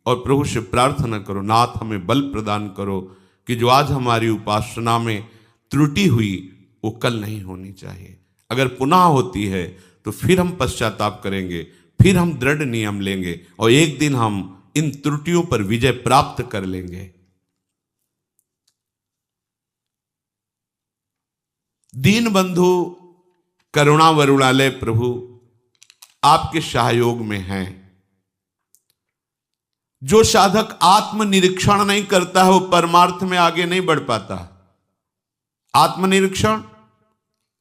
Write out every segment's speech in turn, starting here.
और प्रभु से प्रार्थना करो, नाथ हमें बल प्रदान करो कि जो आज हमारी उपासना में त्रुटि हुई वो कल नहीं होनी चाहिए। अगर पुनः होती है तो फिर हम पश्चाताप करेंगे, फिर हम दृढ़ नियम लेंगे और एक दिन हम इन त्रुटियों पर विजय प्राप्त कर लेंगे। दीन बंधु करुणा वरुणालय प्रभु आपके सहयोग में हैं। जो साधक आत्मनिरीक्षण नहीं करता है वो परमार्थ में आगे नहीं बढ़ पाता। आत्मनिरीक्षण,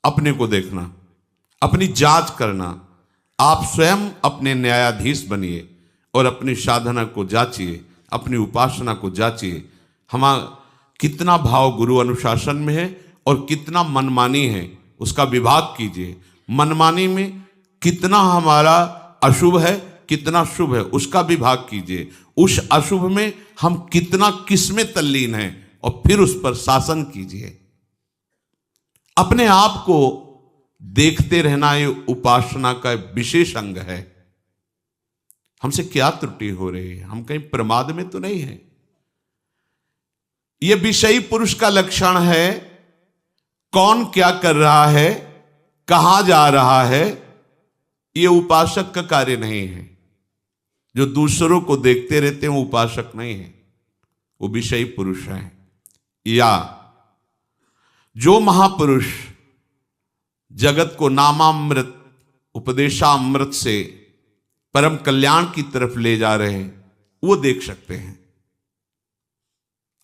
अपने को देखना, अपनी जांच करना। आप स्वयं अपने न्यायाधीश बनिए और अपनी साधना को जांचिए, अपनी उपासना को जांचिए। कितना भाव गुरु अनुशासन में है और कितना मनमानी है उसका विभाग कीजिए। मनमानी में कितना हमारा अशुभ है, कितना शुभ है उसका विभाग कीजिए। उस अशुभ में हम कितना किसमें तल्लीन हैं और फिर उस पर शासन कीजिए। अपने आप को देखते रहना ये उपासना का विशेष अंग है। हमसे क्या त्रुटि हो रही है, हम कहीं प्रमाद में तो नहीं है। यह विषयी पुरुष का लक्षण है। कौन क्या कर रहा है, कहां जा रहा है, यह उपासक का कार्य नहीं है। जो दूसरों को देखते रहते हैं वो उपासक नहीं है, वो विषयी पुरुष है। या जो महापुरुष जगत को नामामृत उपदेशामृत से परम कल्याण की तरफ ले जा रहे हैं वो देख सकते हैं।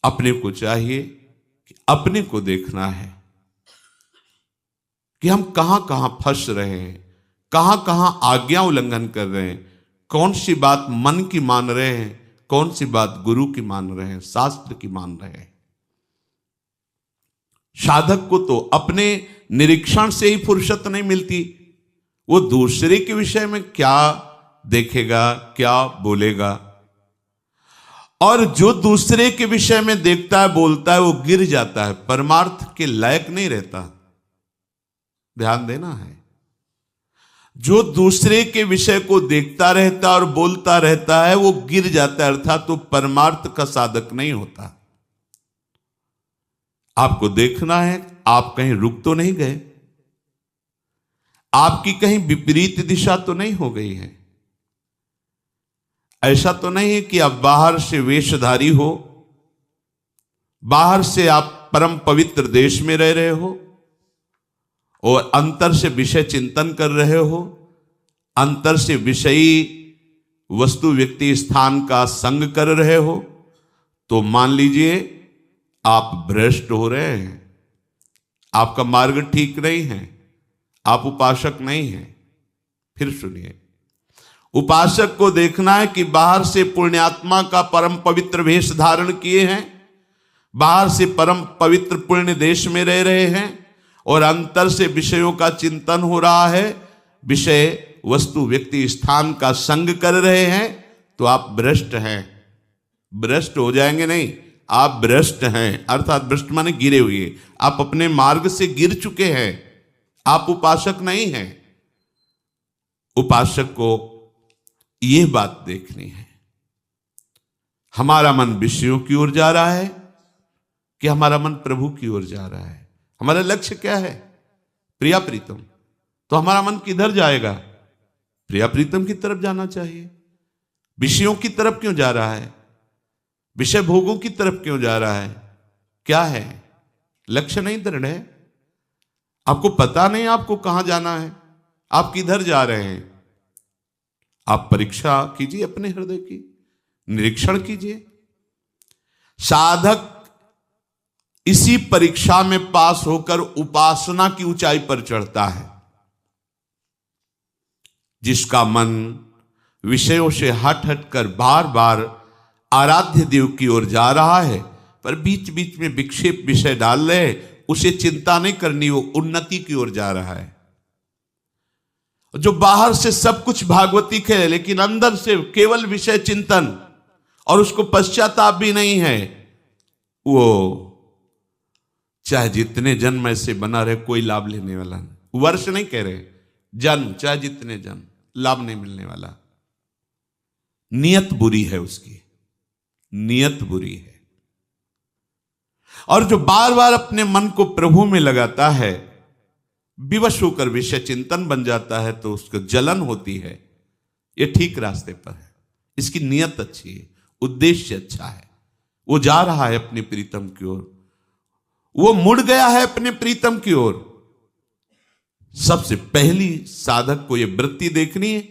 अपने को चाहिए कि अपने को देखना है कि हम कहां कहां फंस रहे हैं, कहां कहां आज्ञा उल्लंघन कर रहे हैं, कौन सी बात मन की मान रहे हैं, कौन सी बात गुरु की मान रहे हैं, शास्त्र की मान रहे हैं। साधक को तो अपने निरीक्षण से ही फुर्सत नहीं मिलती। वो दूसरे के विषय में क्या देखेगा, क्या बोलेगा। और जो दूसरे के विषय में देखता है, बोलता है, वो गिर जाता है, परमार्थ के लायक नहीं रहता। ध्यान देना है। जो दूसरे के विषय को देखता रहता और बोलता रहता है वो गिर जाता है, अर्थात तो परमार्थ का साधक नहीं होता। आपको देखना है आप कहीं रुक तो नहीं गए, आपकी कहीं विपरीत दिशा तो नहीं हो गई है। ऐसा तो नहीं है कि आप बाहर से वेशधारी हो, बाहर से आप परम पवित्र देश में रह रहे हो और अंतर से विषय चिंतन कर रहे हो, अंतर से विषयी वस्तु व्यक्ति स्थान का संग कर रहे हो, तो मान लीजिए आप भ्रष्ट हो रहे हैं, आपका मार्ग ठीक नहीं है, आप उपासक नहीं हैं। फिर सुनिए, उपासक को देखना है कि बाहर से पुण्यात्मा का परम पवित्र वेश धारण किए हैं, बाहर से परम पवित्र पुण्य देश में रह रहे हैं और अंतर से विषयों का चिंतन हो रहा है, विषय वस्तु व्यक्ति स्थान का संग कर रहे हैं, तो आप भ्रष्ट हैं। भ्रष्ट हो जाएंगे नहीं, आप भ्रष्ट हैं, अर्थात भ्रष्ट माने गिरे हुए। आप अपने मार्ग से गिर चुके हैं, आप उपासक नहीं हैं। उपासक को यह बात देखनी है, हमारा मन विषयों की ओर जा रहा है कि हमारा मन प्रभु की ओर जा रहा है। हमारा लक्ष्य क्या है? प्रिया प्रीतम। तो हमारा मन किधर जाएगा? प्रिया प्रीतम की तरफ जाना चाहिए। विषयों की तरफ क्यों जा रहा है? विषय भोगों की तरफ क्यों जा रहा है? क्या है? लक्ष्य नहीं दृढ़ है, आपको पता नहीं आपको कहां जाना है, आप किधर जा रहे हैं। आप परीक्षा कीजिए अपने हृदय की, निरीक्षण कीजिए। साधक इसी परीक्षा में पास होकर उपासना की ऊंचाई पर चढ़ता है। जिसका मन विषयों से हट हट कर बार बार आराध्य देव की ओर जा रहा है, पर बीच बीच में विक्षेप विषय डाल रहे, उसे चिंता नहीं करनी, वो उन्नति की ओर जा रहा है। जो बाहर से सब कुछ भागवती है लेकिन अंदर से केवल विषय चिंतन और उसको पश्चाताप भी नहीं है, वो चाहे जितने जन्म ऐसे बना रहे कोई लाभ लेने वाला नहीं। वर्ष नहीं कह रहे, जन्म चाहे जितने जन्म, लाभ नहीं मिलने वाला। नियत बुरी है उसकी। नियत बुरी है। और जो बार बार अपने मन को प्रभु में लगाता है, विवश होकर विषय चिंतन बन जाता है, तो उसको जलन होती है। ये ठीक रास्ते पर है, इसकी नियत अच्छी है, उद्देश्य अच्छा है, वो जा रहा है अपने प्रीतम की ओर, वो मुड़ गया है अपने प्रीतम की ओर। सबसे पहली साधक को यह वृत्ति देखनी है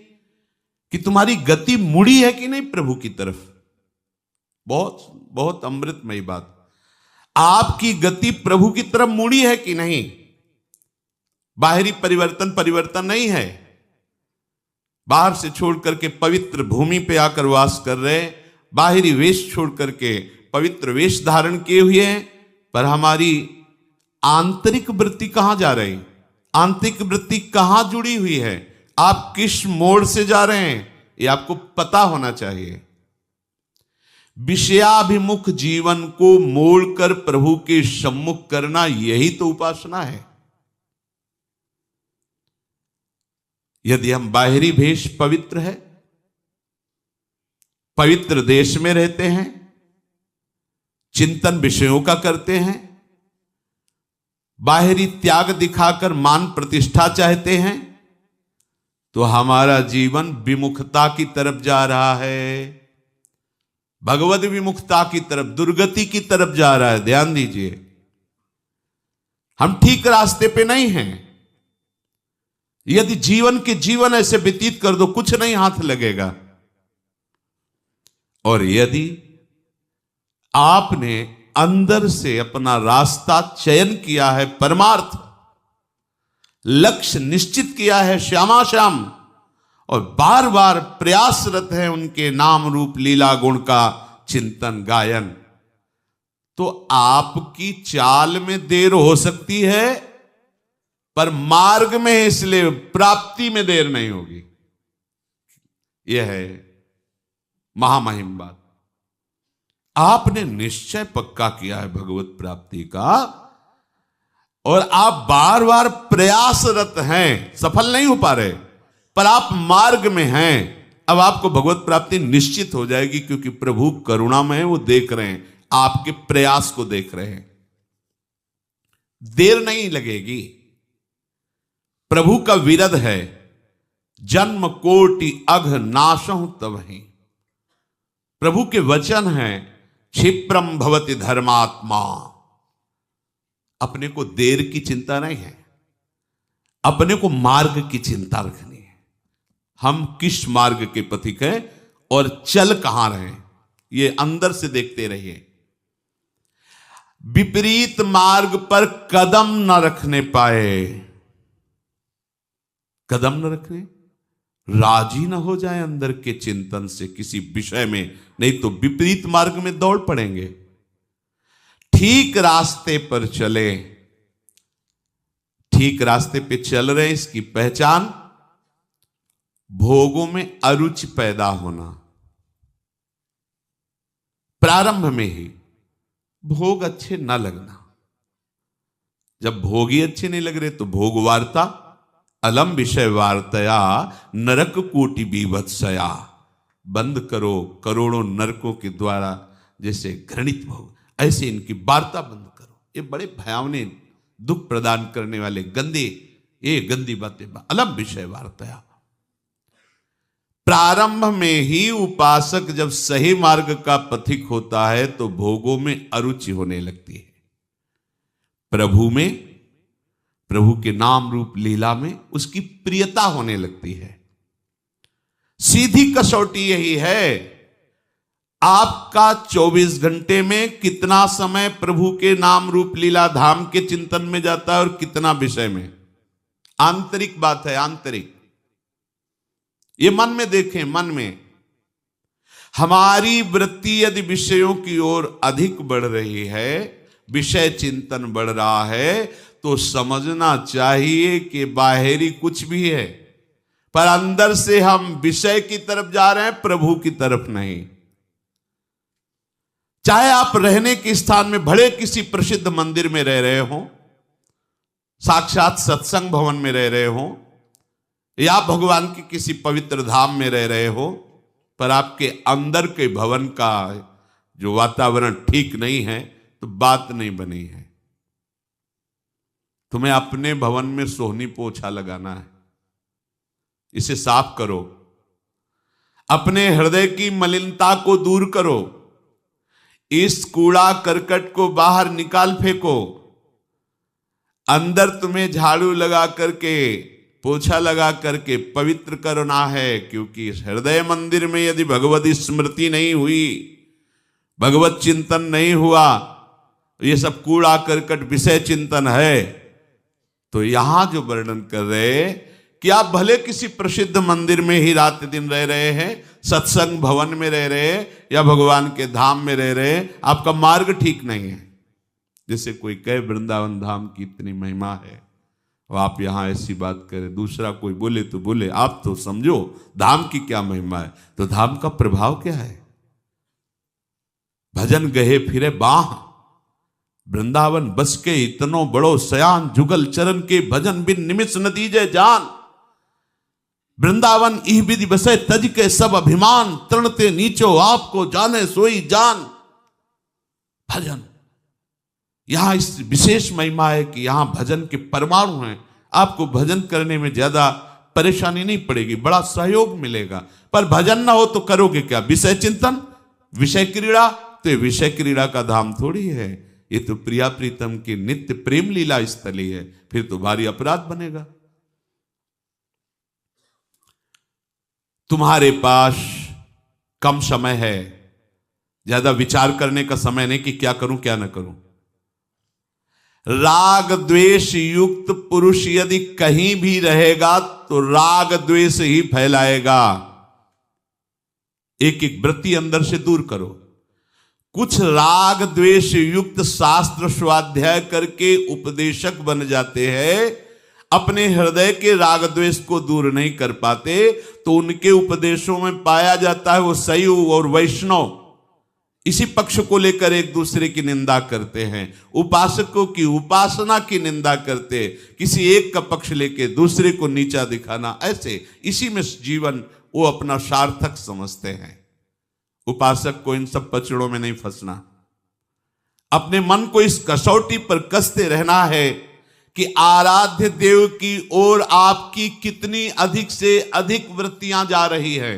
कि तुम्हारी गति मुड़ी है कि नहीं प्रभु की तरफ। बहुत बहुत अमृतमयी बात, आपकी गति प्रभु की तरफ मुड़ी है कि नहीं। बाहरी परिवर्तन नहीं है, बाहर से छोड़ करके पवित्र भूमि पे आकर वास कर रहे, बाहरी वेश छोड़ करके पवित्र वेश धारण किए हुए हैं, पर हमारी आंतरिक वृत्ति कहां जा रही, आंतरिक वृत्ति कहां जुड़ी हुई है, आप किस मोड़ से जा रहे हैं, यह आपको पता होना चाहिए। विषयाभिमुख जीवन को मोड़कर प्रभु के सम्मुख करना, यही तो उपासना है। यदि हम बाहरी भेष पवित्र है, पवित्र देश में रहते हैं, चिंतन विषयों का करते हैं, बाहरी त्याग दिखाकर मान प्रतिष्ठा चाहते हैं, तो हमारा जीवन विमुखता की तरफ जा रहा है, भगवद विमुखता की तरफ, दुर्गति की तरफ जा रहा है। ध्यान दीजिए, हम ठीक रास्ते पे नहीं हैं। यदि जीवन ऐसे व्यतीत कर दो, कुछ नहीं हाथ लगेगा। और यदि आपने अंदर से अपना रास्ता चयन किया है, परमार्थ लक्ष्य निश्चित किया है श्यामा श्याम, और बार बार प्रयासरत है उनके नाम रूप लीला गुण का चिंतन गायन, तो आपकी चाल में देर हो सकती है, पर मार्ग में, इसलिए प्राप्ति में देर नहीं होगी। यह है महामहिम बात। आपने निश्चय पक्का किया है भगवत प्राप्ति का, और आप बार बार प्रयासरत हैं, सफल नहीं हो पा रहे, पर आप मार्ग में हैं। अब आपको भगवत प्राप्ति निश्चित हो जाएगी, क्योंकि प्रभु करुणामय है, वो देख रहे हैं, आपके प्रयास को देख रहे हैं। देर नहीं लगेगी। प्रभु का विरद है, जन्म कोटि अघ नाशहु तबहि। प्रभु के वचन हैं, क्षिप्रम भवति धर्मात्मा। अपने को देर की चिंता नहीं है, अपने को मार्ग की चिंता रखनी है। हम किस मार्ग के पथिक हैं और चल कहां रहे हैं, ये अंदर से देखते रहिए। विपरीत मार्ग पर कदम न रखने पाए, कदम न रखने, राजी न हो जाए अंदर के चिंतन से किसी विषय में, नहीं तो विपरीत मार्ग में दौड़ पड़ेंगे। ठीक रास्ते पर चले, ठीक रास्ते पे चल रहे, इसकी पहचान भोगों में अरुचि पैदा होना। प्रारंभ में ही भोग अच्छे न लगना, जब भोग ही अच्छे नहीं लग रहे तो भोग वार्ता, अलम विषय वार्तया नरक कोटि बीभत्सया। बंद करो, करोड़ों नरकों के द्वारा जैसे घृणित भोग, ऐसे इनकी वार्ता बंद करो। ये बड़े भयावने दुख प्रदान करने वाले गंदी बातें, अलम विषय वार्तया। प्रारंभ में ही उपासक जब सही मार्ग का पथिक होता है तो भोगों में अरुचि होने लगती है, प्रभु में, प्रभु के नाम रूप लीला में उसकी प्रियता होने लगती है। सीधी कसौटी यही है, आपका 24 घंटे में कितना समय प्रभु के नाम रूप लीला धाम के चिंतन में जाता है और कितना विषय में। आंतरिक बात है, आंतरिक। ये मन में देखें, मन में हमारी वृत्ति यदि विषयों की ओर अधिक बढ़ रही है, विषय चिंतन बढ़ रहा है, तो समझना चाहिए कि बाहरी कुछ भी है, पर अंदर से हम विषय की तरफ जा रहे हैं, प्रभु की तरफ नहीं। चाहे आप रहने के स्थान में बड़े किसी प्रसिद्ध मंदिर में रह रहे हो, साक्षात सत्संग भवन में रह रहे हो, या भगवान की किसी पवित्र धाम में रह रहे हो, पर आपके अंदर के भवन का जो वातावरण ठीक नहीं है तो बात नहीं बनी है। तुम्हें अपने भवन में सोहनी पोछा लगाना है, इसे साफ करो, अपने हृदय की मलिनता को दूर करो, इस कूड़ा करकट को बाहर निकाल फेंको। अंदर तुम्हें झाड़ू लगा करके, पोछा लगा करके पवित्र करना है, क्योंकि हृदय मंदिर में यदि भगवत स्मृति नहीं हुई, भगवत चिंतन नहीं हुआ, ये सब कूड़ा करकट विषय चिंतन है, तो यहां जो वर्णन कर रहे कि आप भले किसी प्रसिद्ध मंदिर में ही रात दिन रह रहे हैं, सत्संग भवन में रह रहे हैं, या भगवान के धाम में रह रहे हैं, आपका मार्ग ठीक नहीं है। जैसे कोई कहे वृंदावन धाम की इतनी महिमा है, और आप यहां ऐसी बात करें, दूसरा कोई बोले तो बोले, आप तो समझो धाम की क्या महिमा है। तो धाम का प्रभाव क्या है? भजन गहे फिरे बाह, वृंदावन बस के इतनो बड़ो सयान, जुगल चरण के भजन बिन निमिष न दीजे जान। वृंदावन इह विधि बसे तज के सब अभिमान, तृणते नीचो आपको जाने सोई जान। भजन, यहां इस विशेष महिमा है कि यहां भजन के परमाणु हैं। आपको भजन करने में ज्यादा परेशानी नहीं पड़ेगी, बड़ा सहयोग मिलेगा। पर भजन ना हो तो करोगे क्या? विषय चिंतन, विषय क्रीड़ा। तो ये विषय क्रीड़ा का धाम थोड़ी है, ये तो प्रिया प्रीतम की नित्य प्रेम लीला स्थली है। फिर तो भारी अपराध बनेगा। तुम्हारे पास कम समय है, ज्यादा विचार करने का समय नहीं कि क्या करूं क्या ना करूं। राग द्वेष युक्त पुरुष यदि कहीं भी रहेगा तो राग द्वेष ही फैलाएगा। एक एक वृत्ति अंदर से दूर करो। कुछ राग द्वेष युक्त शास्त्र स्वाध्याय करके उपदेशक बन जाते हैं, अपने हृदय के राग द्वेष को दूर नहीं कर पाते, तो उनके उपदेशों में पाया जाता है वो शैव और वैष्णव इसी पक्ष को लेकर एक दूसरे की निंदा करते हैं, उपासकों की उपासना की निंदा करते, किसी एक का पक्ष लेके दूसरे को नीचा दिखाना, ऐसे इसी में जीवन वो अपना सार्थक समझते हैं। उपासक को इन सब पचड़ों में नहीं फंसना, अपने मन को इस कसौटी पर कसते रहना है कि आराध्य देव की ओर आपकी कितनी अधिक से अधिक वृत्तियां जा रही है।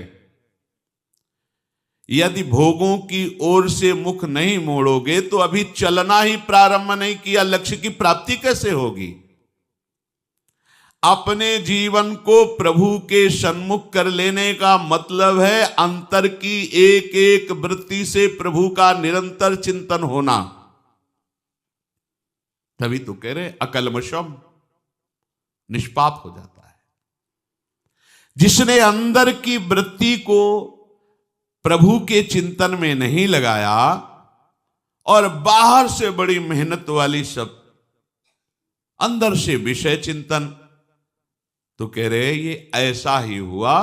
यदि भोगों की ओर से मुख नहीं मोड़ोगे तो अभी चलना ही प्रारंभ नहीं किया, लक्ष्य की प्राप्ति कैसे होगी? अपने जीवन को प्रभु के सन्मुख कर लेने का मतलब है अंतर की एक एक वृत्ति से प्रभु का निरंतर चिंतन होना। तभी तो कह रहे अकल्मषम, निष्पाप हो जाता है। जिसने अंदर की वृत्ति को प्रभु के चिंतन में नहीं लगाया और बाहर से बड़ी मेहनत वाली सब, अंदर से विषय चिंतन, तो कह रहे ये ऐसा ही हुआ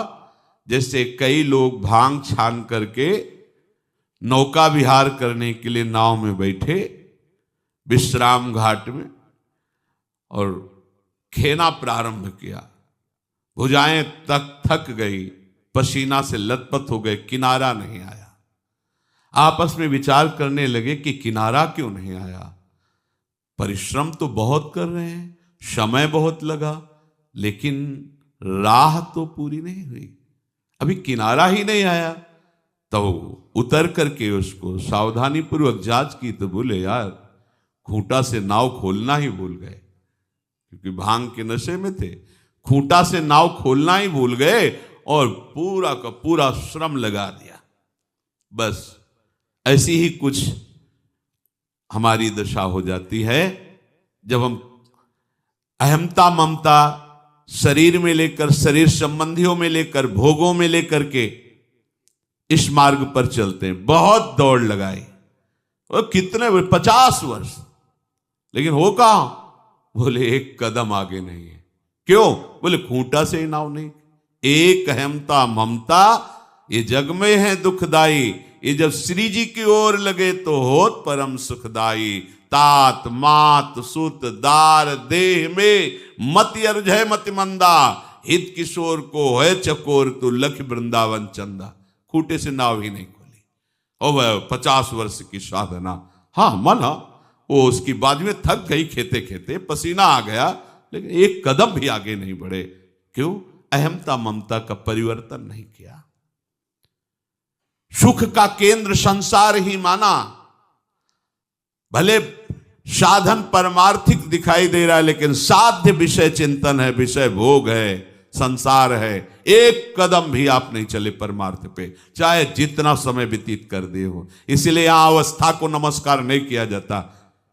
जैसे कई लोग भांग छान करके नौका विहार करने के लिए नाव में बैठे विश्राम घाट में और खेना प्रारंभ किया, भुजाएं तक थक गई, पसीना से लथपथ हो गए, किनारा नहीं आया। आपस में विचार करने लगे कि किनारा क्यों नहीं आया। परिश्रम तो बहुत कर रहे हैं, समय बहुत लगा, लेकिन राह तो पूरी नहीं हुई, अभी किनारा ही नहीं आया। तो उतर करके उसको सावधानी पूर्वक जांच की तो बोले यार खूंटा से नाव खोलना ही भूल गए, क्योंकि भांग के नशे में थे। खूंटा से नाव खोलना ही भूल गए और पूरा का पूरा श्रम लगा दिया। बस ऐसी ही कुछ हमारी दशा हो जाती है जब हम अहमता ममता शरीर में लेकर, शरीर संबंधियों में लेकर, भोगों में लेकर के इस मार्ग पर चलते हैं। बहुत दौड़ लगाई और कितने 50 वर्ष, लेकिन हो कहां? बोले एक कदम आगे नहीं है। क्यों? बोले खूंटा से ही नाव नहीं। एक अहमता ममता ये जग में है दुखदाई, ये जब श्री जी की ओर लगे तो होत परम सुखदाई। तात मात सुत दार देह में मति अर्जय मति मंदा, हित किशोर को है चकोर तू लख वृंदावन चंदा। खूंटे से नाव ही नहीं खोली। और वह 50 वर्ष की साधना, हाँ माना, वो उसकी बाद में थक गई, खेते खेते पसीना आ गया, लेकिन एक कदम भी आगे नहीं बढ़े। क्यों? अहमता ममता का परिवर्तन नहीं किया। सुख का केंद्र संसार ही माना। भले साधन परमार्थिक दिखाई दे रहा है, लेकिन साध्य विषय चिंतन है, विषय भोग है, संसार है। एक कदम भी आप नहीं चले परमार्थ पे, चाहे जितना समय व्यतीत कर दिए हो। इसलिए यहां अवस्था को नमस्कार नहीं किया जाता,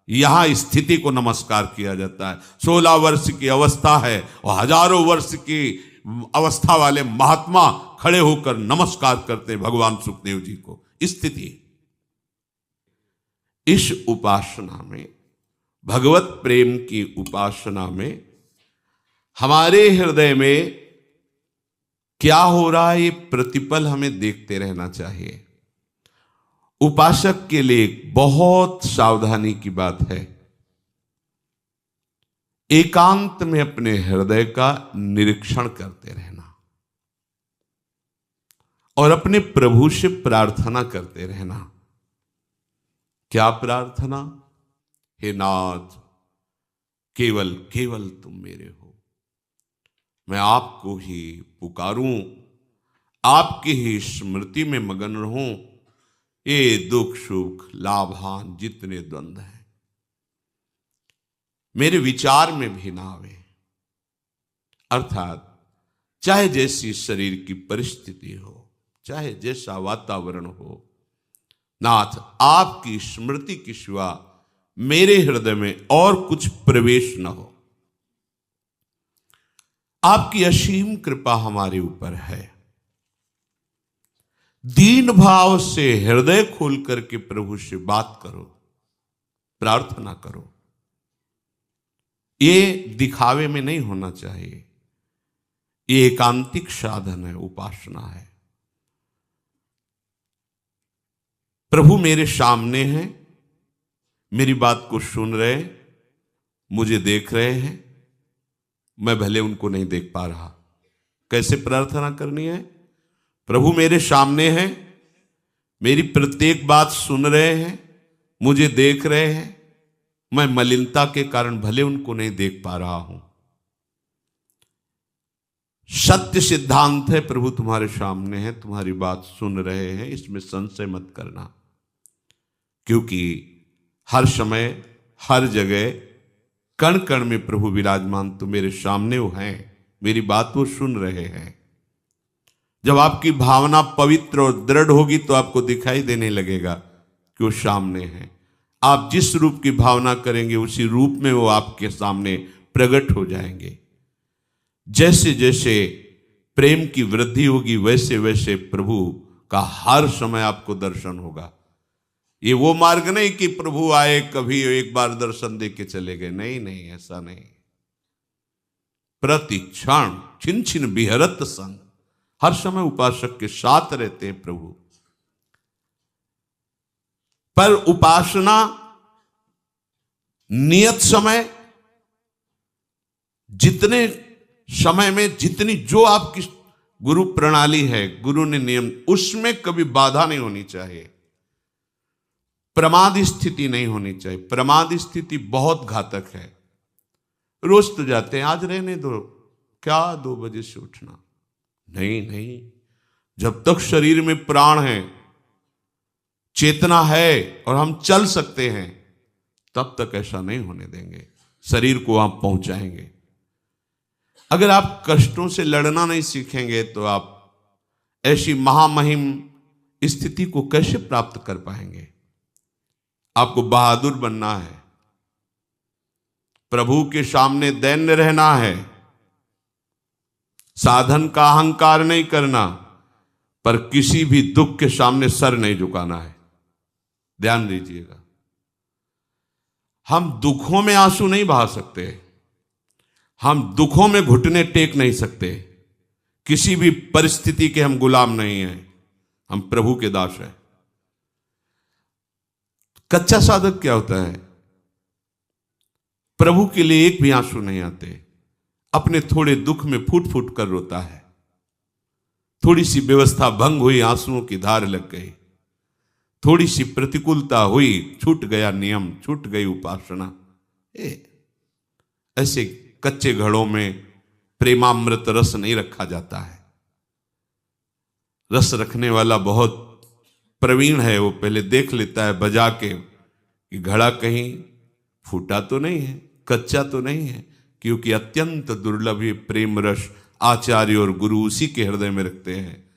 यहां स्थिति को नमस्कार किया जाता है। 16 वर्ष की अवस्था है और हजारों वर्ष की अवस्था वाले महात्मा खड़े होकर नमस्कार करते भगवान सुखदेव जी को। स्थिति इस उपासना में, भगवत प्रेम की उपासना में, हमारे हृदय में क्या हो रहा है, ये प्रतिपल हमें देखते रहना चाहिए। उपासक के लिए बहुत सावधानी की बात है, एकांत में अपने हृदय का निरीक्षण करते रहना और अपने प्रभु से प्रार्थना करते रहना। क्या प्रार्थना? हे नाथ, केवल केवल तुम मेरे हो, मैं आपको ही पुकारूं, आपकी ही स्मृति में मगन रहूं। ये दुख सुख लाभान जितने द्वंद्व हैं मेरे विचार में भी ना आवे। अर्थात चाहे जैसी शरीर की परिस्थिति हो, चाहे जैसा वातावरण हो, नाथ आपकी स्मृति के सिवा मेरे हृदय में और कुछ प्रवेश न हो। आपकी असीम कृपा हमारे ऊपर है। दीन भाव से हृदय खोल करके प्रभु से बात करो, प्रार्थना करो। ये दिखावे में नहीं होना चाहिए, ये एकांतिक साधन है, उपासना है। प्रभु मेरे सामने हैं, मेरी बात को सुन रहे, मुझे देख रहे हैं, मैं भले उनको नहीं देख पा रहा। कैसे प्रार्थना करनी है? प्रभु मेरे सामने हैं, मेरी प्रत्येक बात सुन रहे हैं, मुझे देख रहे हैं, मैं मलिनता के कारण भले उनको नहीं देख पा रहा हूं। सत्य सिद्धांत है, प्रभु तुम्हारे सामने है, तुम्हारी बात सुन रहे हैं, इसमें संशय मत करना। क्योंकि हर समय हर जगह कण कण में प्रभु विराजमान तो मेरे सामने वो हैं, मेरी बात वो सुन रहे हैं। जब आपकी भावना पवित्र और दृढ़ होगी तो आपको दिखाई देने लगेगा कि वो सामने है। आप जिस रूप की भावना करेंगे उसी रूप में वो आपके सामने प्रकट हो जाएंगे। जैसे जैसे प्रेम की वृद्धि होगी वैसे वैसे प्रभु का हर समय आपको दर्शन होगा। ये वो मार्ग नहीं कि प्रभु आए कभी एक बार दर्शन दे के चले गए, नहीं नहीं, ऐसा नहीं। प्रति क्षण छिन छिन बिहरत संग, हर समय उपासक के साथ रहते हैं प्रभु। पर उपासना नियत समय, जितने समय में जितनी जो आपकी गुरु प्रणाली है, गुरु ने नियम, उसमें कभी बाधा नहीं होनी चाहिए, प्रमाद स्थिति नहीं होनी चाहिए। प्रमाद स्थिति बहुत घातक है। रोज तो जाते हैं, आज रहने दो, क्या 2 बजे से उठना, नहीं नहीं। जब तक शरीर में प्राण है, चेतना है और हम चल सकते हैं, तब तक ऐसा नहीं होने देंगे। शरीर को आप पहुंचाएंगे। अगर आप कष्टों से लड़ना नहीं सीखेंगे तो आप ऐसी महामहिम स्थिति को कैसे प्राप्त कर पाएंगे? आपको बहादुर बनना है, प्रभु के सामने दैन्य रहना है, साधन का अहंकार नहीं करना, पर किसी भी दुख के सामने सर नहीं झुकाना है। ध्यान दीजिएगा, हम दुखों में आंसू नहीं बहा सकते, हम दुखों में घुटने टेक नहीं सकते। किसी भी परिस्थिति के हम गुलाम नहीं हैं, हम प्रभु के दास हैं। कच्चा साधक क्या होता है? प्रभु के लिए एक भी आंसू नहीं आते, अपने थोड़े दुख में फूट फूट कर रोता है। थोड़ी सी व्यवस्था भंग हुई, आंसुओं की धार लग गई, थोड़ी सी प्रतिकूलता हुई, छूट गया नियम, छूट गई उपासना। ऐसे कच्चे घड़ों में प्रेमामृत रस नहीं रखा जाता है। रस रखने वाला बहुत प्रवीण है, वो पहले देख लेता है बजा के कि घड़ा कहीं फूटा तो नहीं है, कच्चा तो नहीं है, क्योंकि अत्यंत दुर्लभ ये प्रेम रस आचार्य और गुरु उसी के हृदय में रखते हैं।